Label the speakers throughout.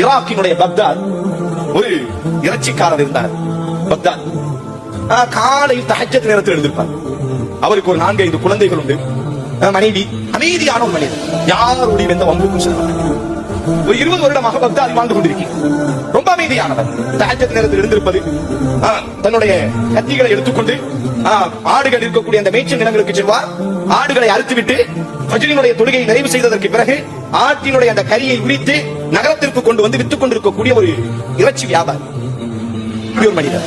Speaker 1: ஈராக்கினுடைய Baghdad ஒரு இறைச்சிக்காரர் இருந்தார். Baghdad காலையில் தஹஜ்ஜத் நேரத்தில் எழுந்திருப்பார். அவருக்கு ஒரு 4-5 குழந்தைகள் உண்டு. மனைவி அமைதியான ஒரு மனிதர், யாருடைய எந்த வம்புக்கும் செல்வார். ஒரு 20 வருடமாக பக்தாதில் வாழ்ந்து கொண்டிருக்கிறார். ரொம்ப அமைதியானவர். தஹஜ்ஜத் நேரத்தில் எழுந்திருப்பது, தன்னுடைய கத்திகளை எடுத்துக்கொண்டு ஆடுகள் இருக்கக்கூடிய அந்த மேய்ச்சல் நிலங்களுக்கு செல்வார். ஆடுகளை அறுத்துவிட்டு ஃபஜ்ரினுடைய தொழுகையை நிறைவு செய்ததற்கு பிறகு ஆட்டினுடைய அந்த கரியை உரித்து நகரத்திற்கு கொண்டு வந்து வித்துக் கொண்டிருக்கக்கூடிய ஒரு இறைச்சி வியாபாரி ஒரு மனிதர்.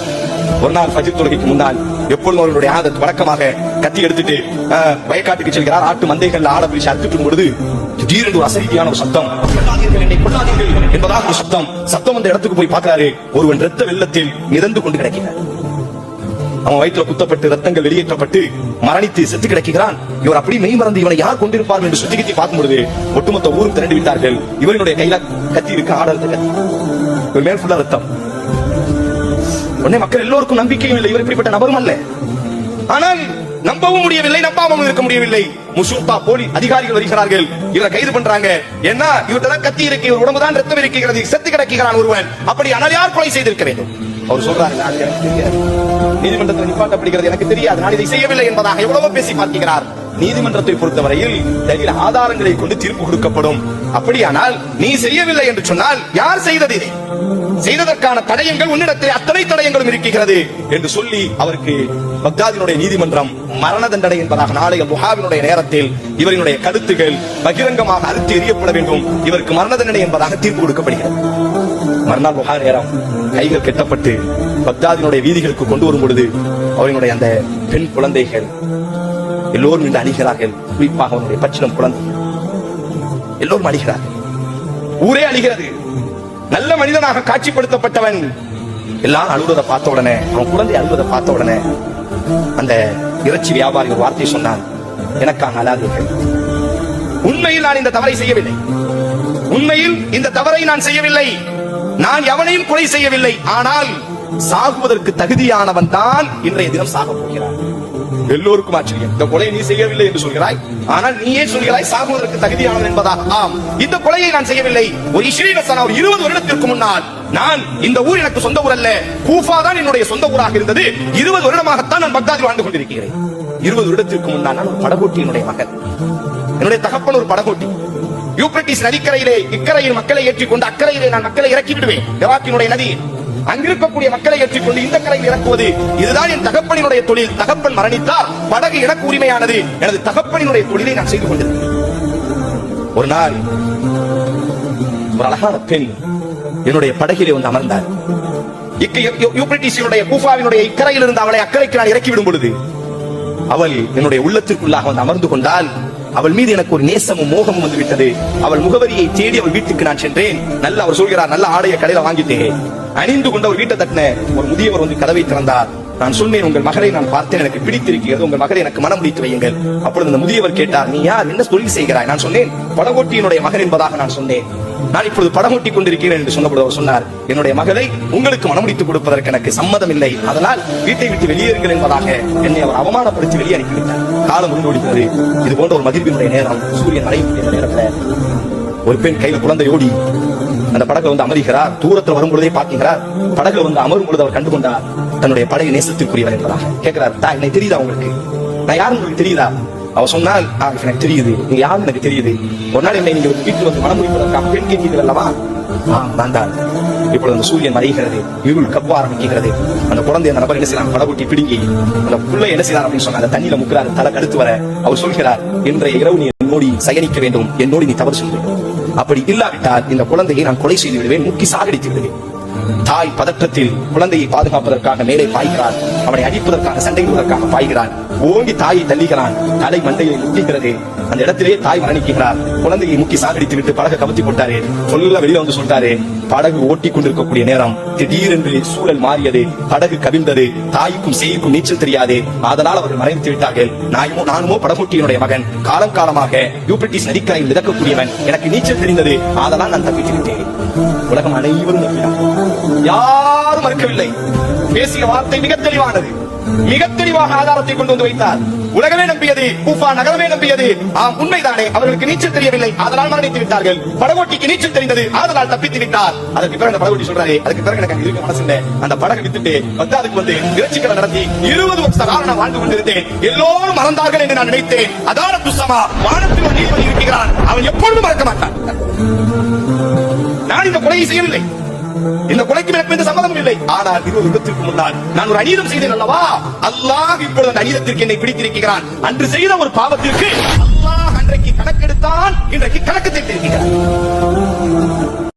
Speaker 1: ஒரு நாள் ஃபஜ்ர் தொழுகைக்கு முன்னால் எப்பொழுதும் அவர்களுடைய ஆதத் வழக்கமாக கத்தி எடுத்துட்டு வயக்காட்டுக்கு செல்கிறார். ஆட்டு மந்தைகள் ஆட பிடிச்சு அறுத்துட்டு பொழுது திடீரென்று ஒரு அசரீதியான ஒரு சத்தம், என்னை கொண்டாதீர்கள் என்பதாக ஒரு சத்தம் அந்த இடத்துக்கு போய் பார்க்கிறாரு. ஒருவன் இரத்த வெள்ளத்தில் மிதந்து கொண்டு கிடக்கிறார். அவன் வயிற்றுல குத்தப்பட்டு ரத்தங்கள் வெளியேற்றப்பட்டு மரணித்து செத்து கிடக்கிறான். இவர் அப்படி மெய் மறந்து இவனை யார் கொண்டிருப்பார் என்று சுத்தி கித்தி பார்க்கும் பொழுது ஒட்டுமொத்த ஊரும் திரண்டு விட்டார்கள். இவருடைய கையில கத்தி இருக்கு, ஆடல் கத்தி, மேல் ஃபுல்லா ரத்தம். உடனே மக்கள் எல்லோருக்கும் நம்பிக்கையும் இல்லை, இவர் இப்படிப்பட்ட நபரும் அல்ல. ஆனால் நம்பவும் முடியவில்லை, நம்பாமல் இருக்க முடியவில்லை. முஷூத்தா போலீஸ் அதிகாரிகள் வருகிறார்கள், இவரை கைது பண்றாங்க. என்ன, இவர்தான் கத்தி இருக்கு, இவர் உடம்புதான் ரத்தம் இருக்கிறது, செத்து கிடக்கிறான் ஒருவன். அப்படி ஆனால் யார் கொலை செய்திருக்க வேண்டும்? அவர் சொல்றாரு, நீதிமன்றத்தில் நிப்பாட்டப்படுகிறது, எனக்கு தெரியாது, நான் இதை செய்யவில்லை என்பதாக எவ்வளவோ பேசி பார்க்கிறார். நீதிமன்றத்தை பொறுத்தவரையில் தலில் ஆதாரங்களை கொண்டு தீர்ப்பு கொடுக்கப்படும். அப்படியானால் நீ செய்யவில்லை என்று சொன்னால் யார் செய்தது? இதை செய்ததற்கான தடயங்கள் உன்னிடத்தில் அத்தனை தடயங்களும் இருக்கிறது என்று சொல்லி அவருக்கு பக்தாதினுடைய நீதிமன்றம் மரண தண்டனை என்பதாக நாளைய முஹாவினுடைய நேரத்தில் இவரினுடைய கருத்துகள் பகிரங்கமாக அறுத்து எறியப்பட வேண்டும், இவருக்கு மரண தண்டனை என்பதாக தீர்ப்பு கொடுக்கப்படுகிறது. மறுநாள் முஹா நேரம் கைகள் கெட்டப்பட்டு பக்தாதினுடைய வீதிகளுக்கு கொண்டு வரும் பொழுது அவரினுடைய அந்த பெண் குழந்தைகள் எல்லோரும் இன்று அழிகிறார்கள். குறிப்பாக அவனுடைய பச்சிலம் குழந்தை எல்லோரும் அழிகிறார்கள். ஊரே அழிகிறது. நல்ல மனிதனாக காட்சிப்படுத்தப்பட்டவன் எல்லாம் அழுவதை பார்த்த உடனே, அவன் குழந்தை அழுவதை பார்த்த உடனே அந்த இறைச்சி வியாபாரி ஒரு வார்த்தை சொன்னான், எனக்காக அழாதீர்கள். உண்மையில் நான் இந்த தவறை செய்யவில்லை, உண்மையில் இந்த தவறை நான் செய்யவில்லை, நான் எவனையும் கொலை செய்யவில்லை. ஆனால் சாகுவதற்கு தகுதியானவன் தான் இன்றைய தினம் சாக போகிறான். எல்லோருக்கும் ஆச்சரியம், இந்த கொலையை நீ செய்யவில்லை என்று சொல்கிறாய், ஆனால் நீயே சொல்கிறாய் சாகுவதற்கு தகுதியானவன் என்பதாக. ஆம், இந்த கொலையை நான் செய்யவில்லை. ஒரு 20 வருடத்திற்கு முன்னால் நான், இந்த ஊர் எனக்கு சொந்த ஊர் அல்ல, கூஃபா தான் என்னுடைய சொந்த ஊராக இருந்தது. 20 வருடமாகத்தான் நான் பக்தாதில் வாழ்ந்து கொண்டிருக்கிறேன். 20 வருடத்திற்கு முன்னால் நான் ஒரு படகோட்டியினுடைய மகன். என்னுடைய தகப்பன் ஒரு படகோட்டி. யூப்ரட்டிஸ் நதிக்கரையிலே இக்கரையில் மக்களை ஏற்றிக்கொண்டு அக்கறையிலே நான் மக்களை இறக்கி விடுவேன். ஈராக்கினுடைய நதி அங்கிருக்கக்கூடிய மக்களை ஏற்றிக்கொண்டு இந்த கரையில் இறக்குவது, இதுதான் என் தகப்பனினுடைய தொழில். தகப்பன் மரணித்தால் படகு எனக்கு உரிமையானது. எனது தகப்பனினுடைய தொழிலை நான் செய்து கொண்டிருக்கிறேன். ஒரு நாள் ஒரு அழகான பெண் என்னுடைய படகிலே வந்து அமர்ந்தார். யூப்ரட்டிஸினுடைய கூஃபாவினுடைய இக்கரையில் இருந்து அவளை அக்கறைக்கு நான் இறக்கிவிடும் பொழுது அவள் என்னுடைய உள்ளத்திற்குள்ளாக வந்து அமர்ந்து கொண்டால் அவள் மீது எனக்கு ஒரு நேசமும் மோகமும் வந்து விட்டது. அவள் முகவரியை தேடி அவள் வீட்டுக்கு நான் சென்றேன். நல்ல அவர் சொல்கிறார், நல்ல ஆடைய கடையில வாங்கிட்டேன். அணிந்து கொண்ட ஒரு வீட்டை தட்டின ஒரு முதியவர் வந்து கதவை திறந்தார். நான் சொன்னேன், உங்கள் மகளை நான் பார்த்தேன், எனக்கு பிடித்திருக்கிறது, உங்கள் மகளை எனக்கு மனம் முடித்து வையுங்கள். அப்பொழுது அந்த முதியவர் கேட்டார், நீ யார், என்ன தொழில் செய்கிறாய்? நான் சொன்னேன், படகோட்டியினுடைய மகன் என்பதாக நான் சொன்னேன். நான் இப்பொழுது படகோட்டி கொண்டிருக்கிறேன் என்று சொன்னபோது அவர் சொன்னார், என்னுடைய மகளை உங்களுக்கு மனமுடித்து கொடுப்பதற்கு எனக்கு சம்மதம் இல்லை, அதனால் வீட்டை விட்டு வெளியேறுங்கள் என்பதாக என்னை அவர் அவமானப்படுத்தி வெளியே அனுப்பிவிட்டார். காலம் முன்னோடிக்கிறது. இது போன்ற ஒரு மதிப்பினுடைய நேரம், சூரியன் மறைவு நேரத்தில் ஒரு பெண் கையில் குழந்தையோடி அந்த படகுல வந்து அமர்கிறார். தூரத்தில் வரும் பொழுதே பார்க்கிறார். படகுல வந்து அமரும் பொழுது அவர் கண்டுகொண்டார் தன்னுடைய படகு நேசத்திற்குரியவர் என்பதாக. கேட்கிறார், என்னை தெரியுதா உங்களுக்கு, நான் யாரும் உங்களுக்கு தெரியுதா? அவர் சொன்னால், எனக்கு தெரியுது, நீங்க யாரும் எனக்கு தெரியுது. ஒரு நாள் என்னை நீங்க வீட்டில் வந்து மனம் முடிப்பதற்காக பெண் கேட்கிறீர்கள் அல்லவா? நான் தான். இப்பொழுது அந்த சூரியன் மறைகிறது, இருள் கப்ப ஆரம்பிக்கிறது. அந்த குழந்தை அந்த நபர் என்ன செய்யலாம், படகுட்டி பிடுங்கி அந்த புள்ளை என்ன செய்யலாம் அப்படின்னு சொன்னா அந்த தண்ணியில முக்கிறார். தலை கடுத்து வர அவர் சொல்கிறார், இன்றைய இரவு நீ என்னோடு சயனிக்க வேண்டும், என்னோடு நீ தவறு செய்ய வேண்டும். அப்படி இல்லாவிட்டால் இந்த குழந்தையை நான் கொலை செய்து விடுவேன், முக்கி சாகடித்து விடுவேன். தாய் பதற்றத்தில் குழந்தையை பாதுகாப்பதற்காக மேலே பாய்கிறார். அவனை அடிப்பதற்காக சண்டையிடுவதற்காக பாய்கிறான். ஓங்கி தாயை தள்ளுகிறான். தலை மண்டையை முட்டிக்கிறது. அந்த இடத்திலேயே தாய் மரணிக்கிறார். குழந்தையை முக்கி சாகடித்து விட்டு படகை கவுத்தி போட்டாரு. சொல்ல வெளியில வந்து சொல்லிட்டாரு, படகு ஓட்டி கொண்டிருக்கக்கூடிய நேரம் திடீரென்று சூழல் மாறியது. படகு கவிழ்ந்தது. தாய்க்கும் சேய்க்கும் நீச்சல் தெரியாது. அதனால் அவர்கள் மறைந்து விட்டார்கள். நானுமோ படகோட்டியினுடைய மகன், காலம் காலமாக யூப்ரட்டிஸ் நதிக்கரையில் மிதக்கக்கூடியவன். எனக்கு நீச்சல் தெரிந்தது, அதனால் நான் தப்பித்து விட்டேன். உலகம் அனைவரும் நம்பினார், யாரும் மறுக்கவில்லை. பேசிய வார்த்தை மிக தெளிவானது. மிக தெளிவாக ஆதாரத்தை கொண்டு வந்து வைத்தார். உலகமே நம்பியது, கூஃபா நகரமே நம்பியது. ஆம், உண்மைதானே, அவர்களுக்கு நீச்சல் தெரியவில்லை, அதனால் மரணித்து விட்டார்கள். படகோட்டிக்கு நீச்சல் தெரிந்தது, அதனால் தப்பித்து விட்டார். அதற்கு பிறகு அந்த படகோட்டி சொல்றாரு, அதுக்கு பிறகு எனக்கு இருக்க மனசு இல்லை, அந்த படகை வித்துட்டு பத்தாதுக்கு வந்து இறைச்சிக்கடை நடத்தி 20 வருஷ காலம் நான் வாழ்ந்து கொண்டிருந்தேன். எல்லோரும் மறந்தார்கள் என்று நான் நினைத்தேன். அதான துசமா, வானத்தில் ஒரு நீதிபதி இருக்கிறான், அவன் எப்பொழுதும் மறக்க மாட்டான். நான் இந்த கொலையை செய்யவில்லை, இந்த கொலைக்கு எனக்கு எந்த சம்மதமும் இல்லை. ஆனால் 20 வருடத்திற்கு முன்னால் நான் ஒரு அநீதம் செய்தேன் அல்லவா, அல்லாஹ் இப்பொழுது அந்த அநீதத்திற்கு என்னை பிடித்திருக்கிறான். அன்று செய்த ஒரு பாவத்திற்கு அல்லாஹ் அன்றைக்கு கணக்கெடுத்தான், இன்றைக்கு கணக்கு தீர்த்திருக்கிறான்.